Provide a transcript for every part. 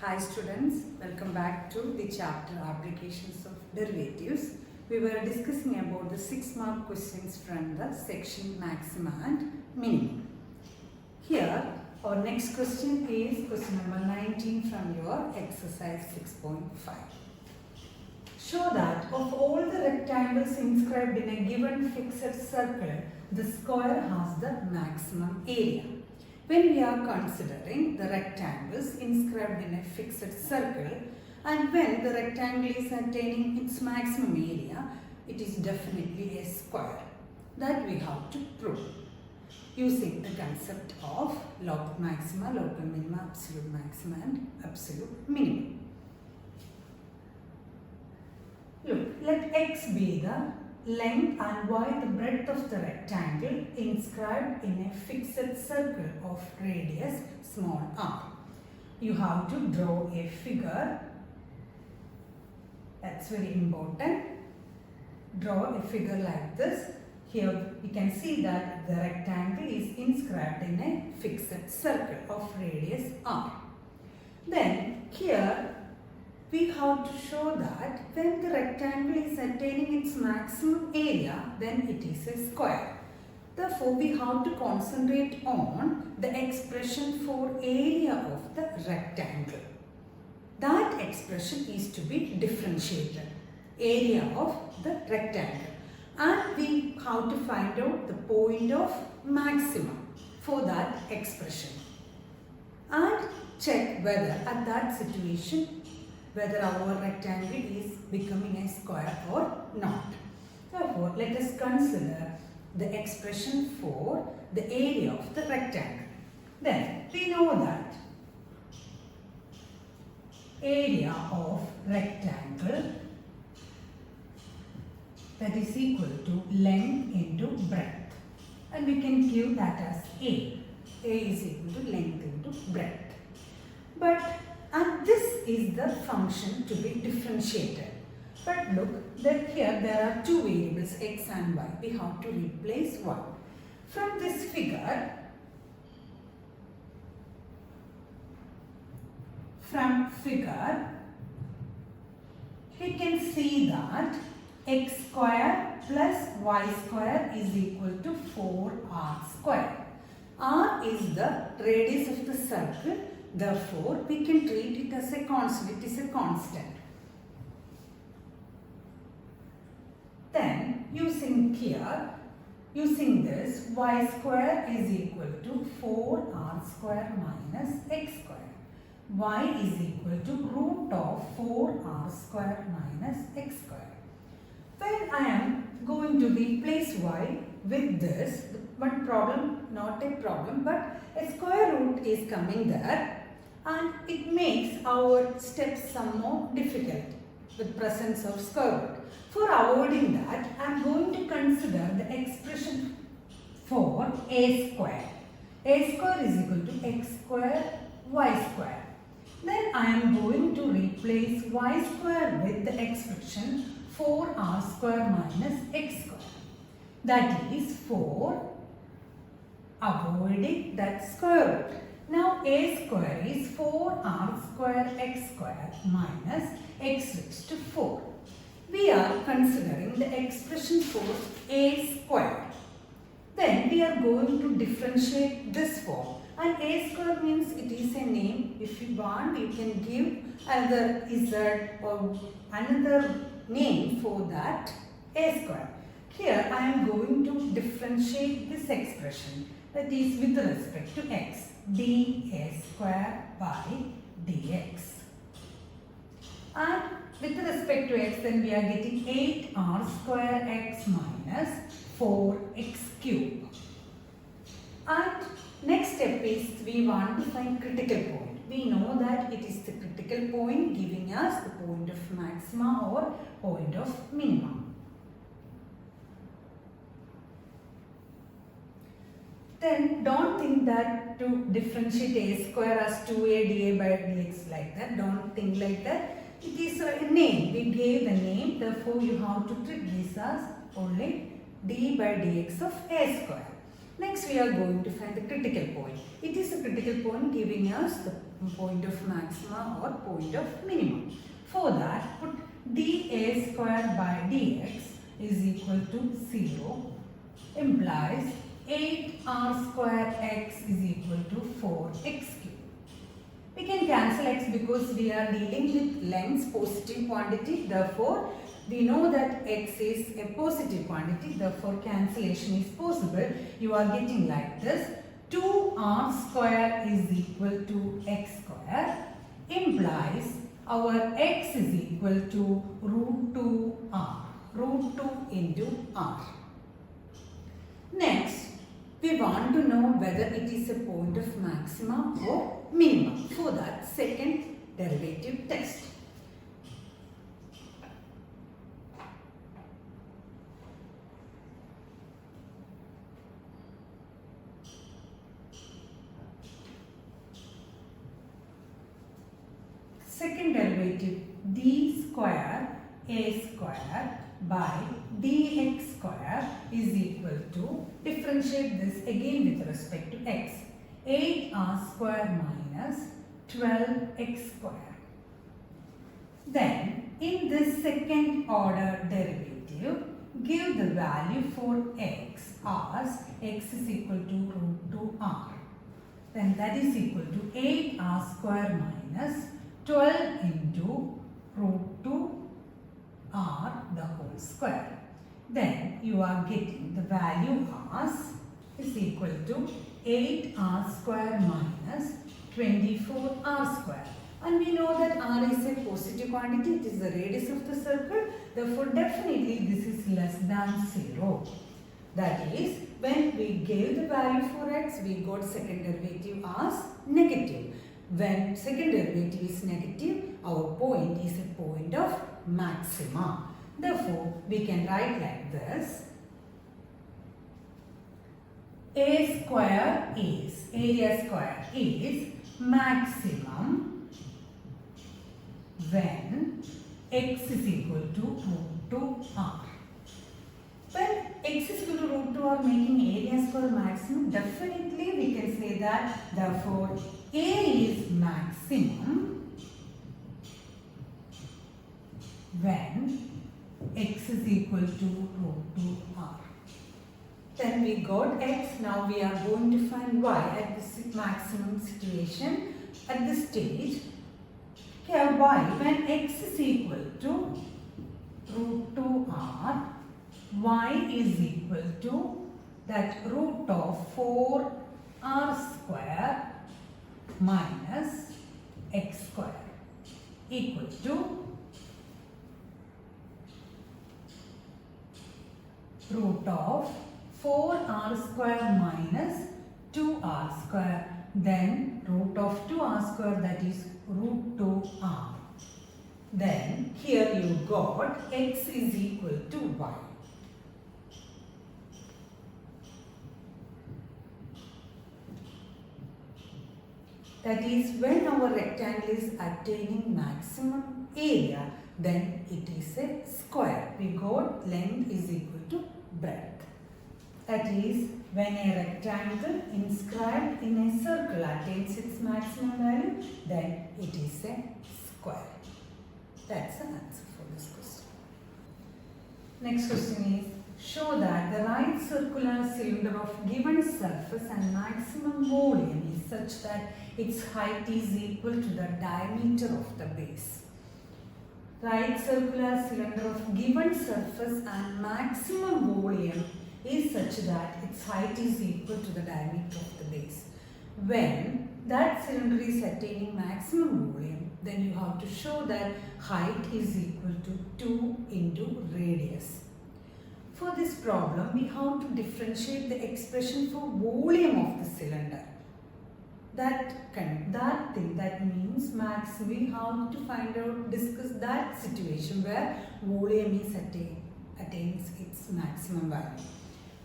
Hi students, welcome back to the chapter Applications of Derivatives. We were discussing about the 6-mark questions from the section Maxima and Minimum. Here our next question is question number 19 from your exercise 6.5. Show that of all the rectangles inscribed in a given fixed circle, the square has the maximum area. When we are considering the rectangles inscribed in a fixed circle and when the rectangle is attaining its maximum area, it is definitely a square. That we have to prove using the concept of local maxima, local minima, absolute maxima and absolute minimum. Look, let x be the length and y the breadth of the rectangle inscribed in a fixed circle of radius small r. You have to draw a figure. That's very important. Draw a figure like this. Here we can see that the rectangle is inscribed in a fixed circle of radius r. Then here we have to show that when the rectangle is attaining its maximum area, then it is a square. Therefore, we have to concentrate on the expression for area of the rectangle. That expression is to be differentiated. Area of the rectangle. And we have to find out the point of maximum for that expression. And check whether at that situation whether our rectangle is becoming a square or not. Therefore, let us consider the expression for the area of the rectangle. Then, we know that area of rectangle that is equal to length into breadth. And we can give that as A. A is equal to length into breadth. And this is the function to be differentiated. But look, that here there are two variables x and y. We have to replace one. From this figure, we can see that x square plus y square is equal to 4r square. R is the radius of the circle. Therefore, we can treat it as a constant. It is a constant. Then, using this, y square is equal to 4r square minus x square. Y is equal to root of 4r square minus x square. When I am going to replace y with this, one problem, not a problem, but a square root is coming there. And it makes our steps some more difficult with presence of square root. For avoiding that, I am going to consider the expression for a square. A square is equal to x square, y square. Then I am going to replace y square with the expression 4r square minus x square. That is for avoiding that square root. Now a square is 4r square x square minus x raised to 4. We are considering the expression for a square. Then we are going to differentiate this form. And a square means it is a name. If you want, you can give another z or another name for that a square. Here I am going to differentiate this expression, that is with respect to x. dA square by dx. And with respect to x, then we are getting 8r square x minus 4x cube. And next step is we want to find critical point. We know that it is the critical point giving us the point of maxima or point of minimum. Then don't think that to differentiate a square as 2a dA by dx like that. Don't think like that. It is a name. We gave the name. Therefore, you have to treat this as only d by dx of a square. Next, we are going to find the critical point. It is a critical point giving us the point of maxima or point of minimum. For that, put dA square by dx is equal to 0 implies 8r square x is equal to 4x cube. We can cancel x because we are dealing with lengths positive quantity. Therefore, we know that x is a positive quantity. Therefore, cancellation is possible. You are getting like this. 2r square is equal to x square implies our x is equal to root 2r. Root 2 into r. Next, we want to know whether it is a point of maxima or minimum. For that, second derivative test. Second derivative d square a square by dx square is equal to, differentiate this again with respect to x, 8r square minus 12x square. Then in this second order derivative, give the value for x as x is equal to root 2r. Then that is equal to 8r square minus 12 into root 2 r the whole square. Then you are getting the value as is equal to 8r square minus 24r square. And we know that r is a positive quantity, it is the radius of the circle. Therefore, definitely this is less than 0. That is, when we gave the value for x, we got second derivative as negative. When second derivative is negative, our point is a point of maxima. Therefore, we can write like this. A square is, area square is maximum when x is equal to root 2r. When x is equal to root 2r making area square maximum, definitely we can say that therefore A is maximum when x is equal to root 2r. Then we got x, now we are going to find y at this maximum situation at this stage. Here y, when x is equal to root 2r, y is equal to that root of 4r square minus x square equal to root of 4r square minus 2r square, then root of 2r square, that is root 2r. Then here you got x is equal to y. That is, when our rectangle is attaining maximum area, then it is a square. We got length is equal to breadth. That is, when a rectangle inscribed in a circle attains its maximum value, then it is a square. That's the answer for this question. Next question is, show that the right circular cylinder of given surface and maximum volume is such that its height is equal to the diameter of the base. Right circular cylinder of given surface and maximum volume is such that its height is equal to the diameter of the base. When that cylinder is attaining maximum volume, then you have to show that height is equal to 2 into radius. For this problem, we have to differentiate the expression for volume of the cylinder. That means we have to find out, discuss that situation where volume is attains its maximum value.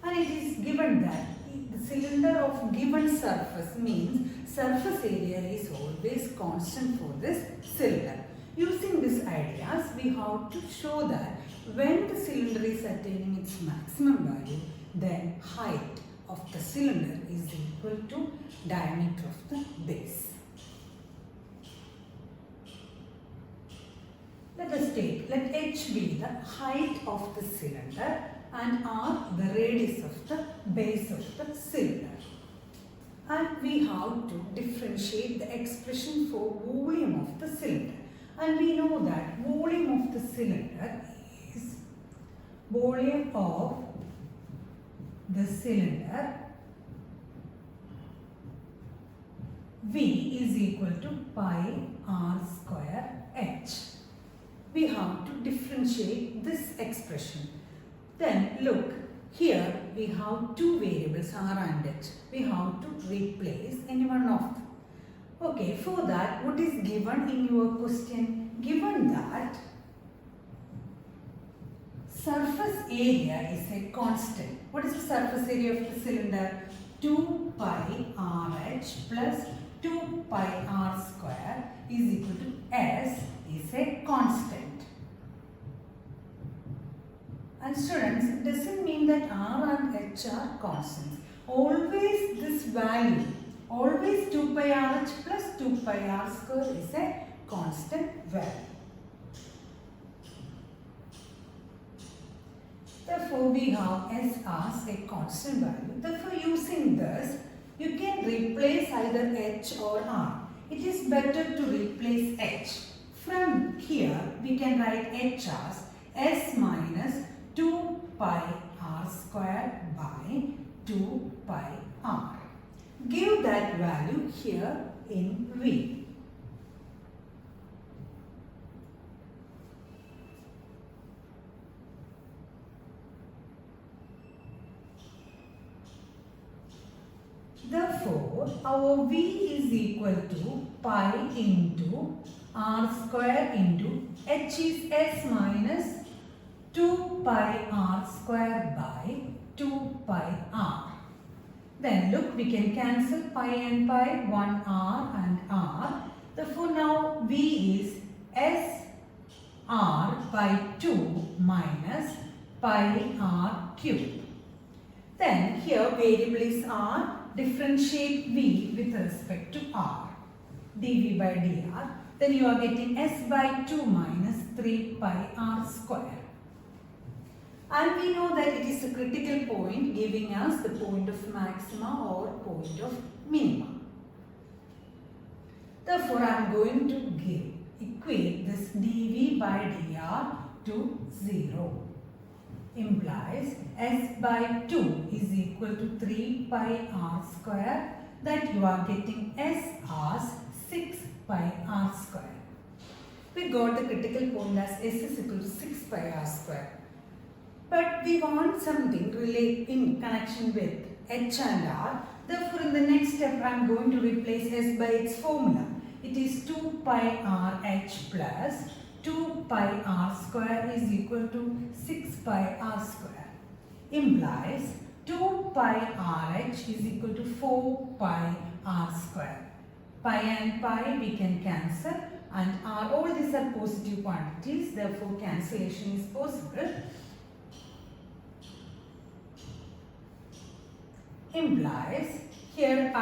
And it is given that the cylinder of given surface means surface area is always constant for this cylinder. Using these ideas, we have to show that when the cylinder is attaining its maximum value, then height of the cylinder is equal to diameter of the base. Let h be the height of the cylinder and r the radius of the base of the cylinder. And we have to differentiate the expression for volume of the cylinder. And we know that volume of the cylinder is volume of the cylinder V is equal to pi r square h. We have to differentiate this expression. Then look, here we have two variables r and h. We have to replace any one of them. Okay, for that, what is given in your question? Given that surface area is a constant. What is the surface area of the cylinder? 2 pi RH plus 2 pi r square is equal to S is a constant. And students, it doesn't mean that r and h are constants. Always this value, always 2 pi RH plus 2 pi r square is a constant value. Therefore, we have S as a constant value. Therefore, using this, you can replace either h or r. It is better to replace h. From here, we can write h as S minus 2 pi r square by 2 pi r. Give that value here in V. Therefore, our V is equal to pi into r square into h is S minus 2 pi r square by 2 pi r. Then look, we can cancel pi and pi, 1 r and r. Therefore, now V is S r by 2 minus pi r cube. Then here variable is r. Differentiate V with respect to r, dV by dr. Then you are getting S by 2 minus 3 pi r square. And we know that it is a critical point giving us the point of maxima or point of minima. Therefore, I am going to equate this dV by dr to 0. Implies S by 2 is equal to 3 pi r square, that you are getting S as 6 pi r square. We got the critical point as S is equal to 6 pi r square. But we want something relate in connection with h and r. Therefore, in the next step, I am going to replace S by its formula. It is 2 pi r h plus 2 pi r square is equal to 6 pi r square. Implies 2 pi rh is equal to 4 pi r square. Pi and pi we can cancel, and r, all these are positive quantities, therefore cancellation is possible. Implies here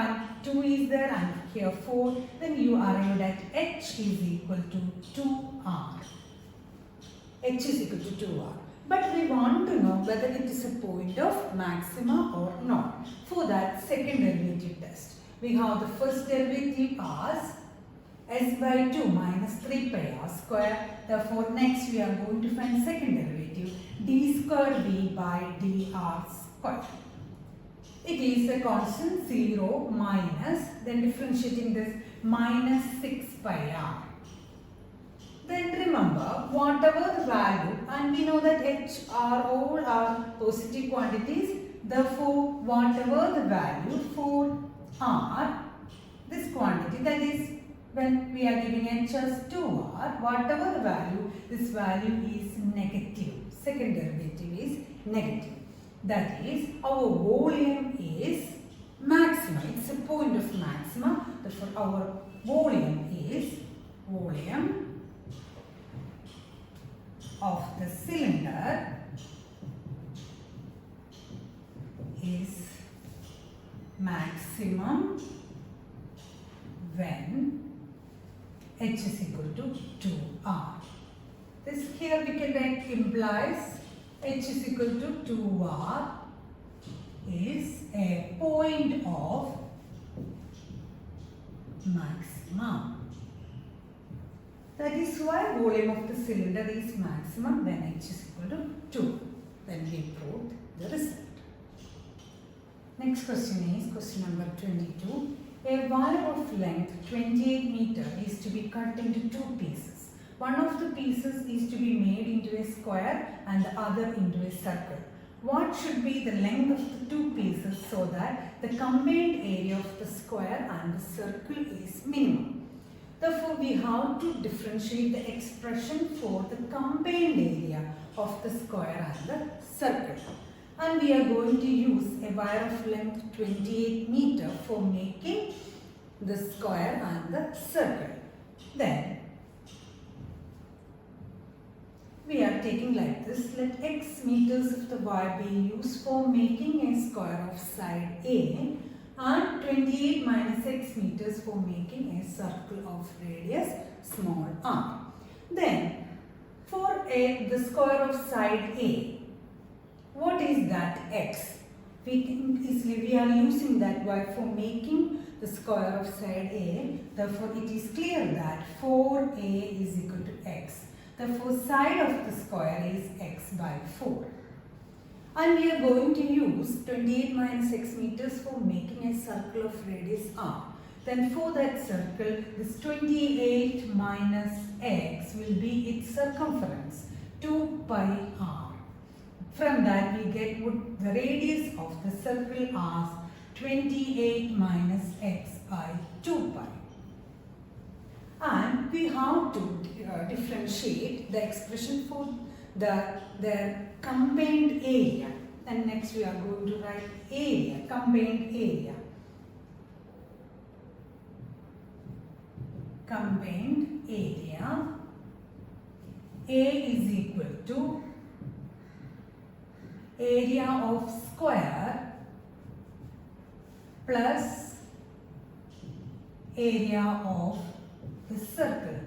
2 is there and here 4, then you arrive at h is equal to 2r. H is equal to 2r. But we want to know whether it is a point of maxima or not. For that, second derivative test. We have the first derivative as s by 2 minus 3 pi r square. Therefore, next we are going to find second derivative d square v by dr square. It is a constant 0 minus, then differentiating this minus 6 pi r. Then remember, whatever the value, and we know that h, r, all are positive quantities. Therefore, whatever the value for r, this quantity, that is when we are giving h as 2r, whatever the value, this value is negative. Second derivative is negative. That is, our volume is maxima. It's a point of maxima. Therefore, our volume is volume of the cylinder is maximum when h is equal to 2r. This here we can write implies h is equal to 2r is a point of maximum. That is why volume of the cylinder is maximum when h is equal to 2. Then we proved the result. Next question is question number 22. A wire of length 28 meter is to be cut into two pieces. One of the pieces is to be made into a square and the other into a circle. What should be the length of the two pieces so that the combined area of the square and the circle is minimum? Therefore, we have to differentiate the expression for the combined area of the square and the circle. And we are going to use a wire of length 28 meter for making the square and the circle. Then we are taking like this. Let x meters of the wire be used for making a square of side A and 28 minus x meters for making a circle of radius small r. Then for the square of side A, what is that x? We can easily, we are using that y for making the square of side A. Therefore, it is clear that 4a is equal to x. Therefore, side of the square is x by 4. And we are going to use 28 minus x meters for making a circle of radius r. Then for that circle, this 28 minus x will be its circumference, 2 pi r. From that we get the radius of the circle as 28 minus x by 2 pi. And we have to differentiate the expression for the combined area. And next we are going to write area, combined area. Combined area A is equal to area of square plus area of the circle.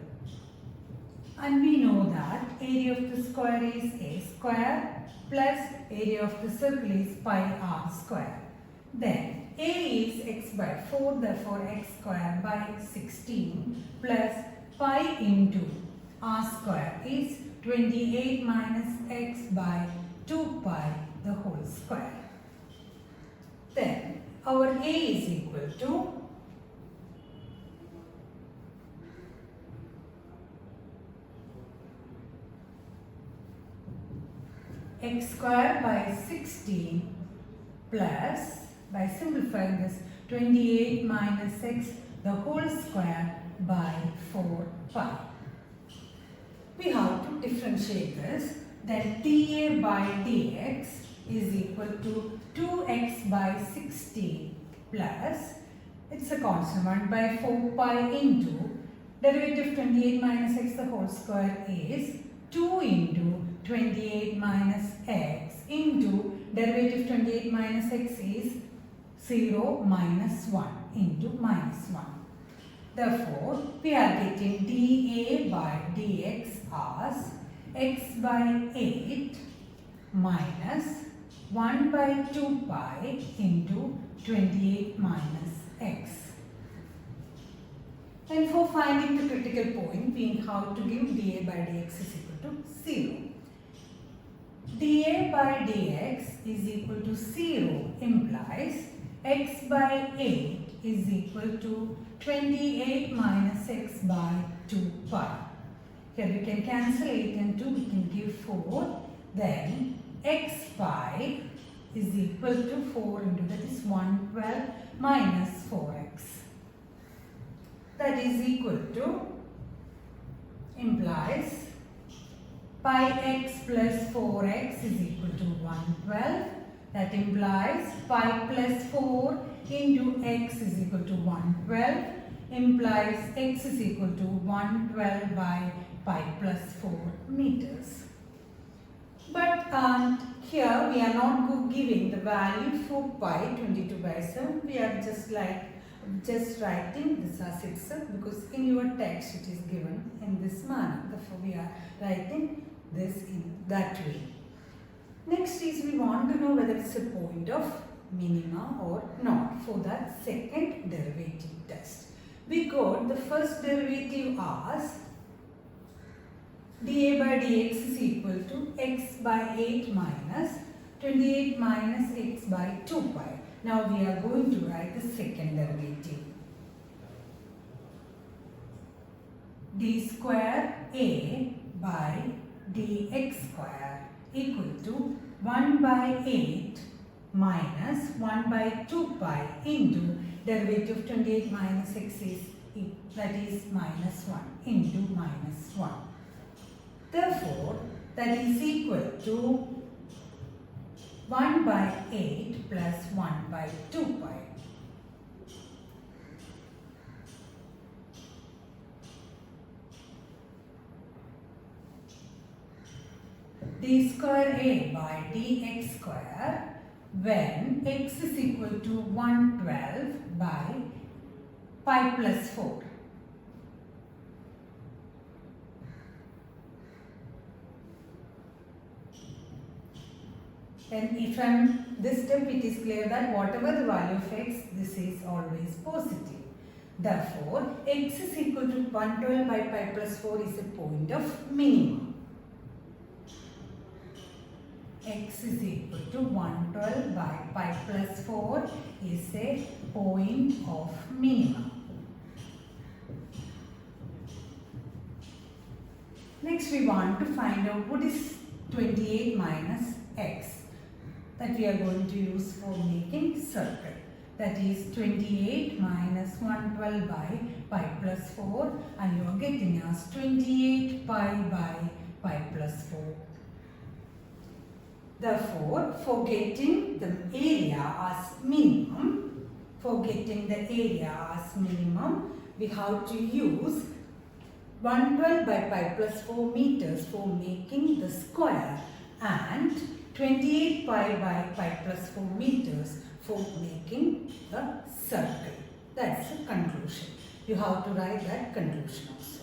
And we know that area of the square is a square plus area of the circle is pi r square. Then a is x by 4, therefore x square by 16 plus pi into r square is 28 minus x by 2 pi the whole square. Then our A is equal to x square by 16 plus, by simplifying this, 28 minus x the whole square by 4 pi. We have to differentiate this. Then dA by dx is equal to 2x by 16 plus, it's a constant 1 by 4 pi into derivative 28 minus x the whole square is 2 into 28 minus x into derivative 28 minus x is 0 minus 1 into minus 1. Therefore, we are getting dA by dx as x by 8 minus 1 by 2 pi into 28 minus x. And for finding the critical point, we have to give dA by dx is equal to 0. dA by dx is equal to 0 implies x by 8 is equal to 28 minus x by 2 pi. Here we can cancel 8 and 2, we can give 4. Then x pi is equal to 4 into, that is 112 minus 4x. That is equal to, implies pi x plus 4x is equal to 112. That implies pi plus 4 into x is equal to 112. Implies x is equal to 112 by pi plus 4 meters. But here we are not giving the value for pi 22 by 7. We are just writing this as itself, because in your text it is given in this manner. Therefore we are writing this in that way. Next is we want to know whether it's a point of minima or not for that second derivative test. We got the first derivative as dA by dx is equal to x by 8 minus 28 minus x by 2 pi. Now we are going to write the second derivative. D square a by dx square equal to 1 by 8 minus 1 by 2 pi into derivative of 28 minus x is, that is minus 1 into minus 1. Therefore, that is equal to 1 by 8 plus 1 by 2 pi. D square a by dx square when x is equal to 112 by pi plus 4. And if from this step it is clear that whatever the value of x, this is always positive. Therefore, x is equal to 112 by pi plus 4 is a point of minimum. X is equal to 112 by pi plus 4 is a point of minimum. Next we want to find out what is 28 minus x. That we are going to use for making circle. That is 28 minus 112 by pi plus 4, and you are getting as 28 pi by pi plus 4. Therefore, for getting the area as minimum, we have to use 112 by pi plus 4 meters for making the square and 28 pi by pi plus 4 meters for making the circle. That's the conclusion. You have to write that conclusion also.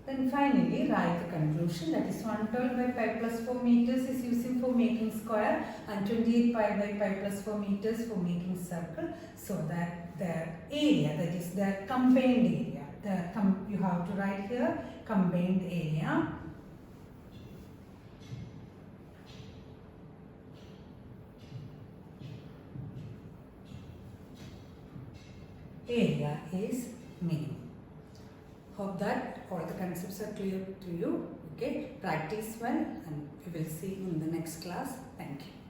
Then finally write the conclusion, that is 112 by pi plus 4 meters is using for making square and 28 pi by pi plus 4 meters for making circle, so that the area, that is the combined area, you have to write here combined area is minimum. Hope that all the concepts are clear to you. Okay, practice well, and we will see in the next class. Thank you.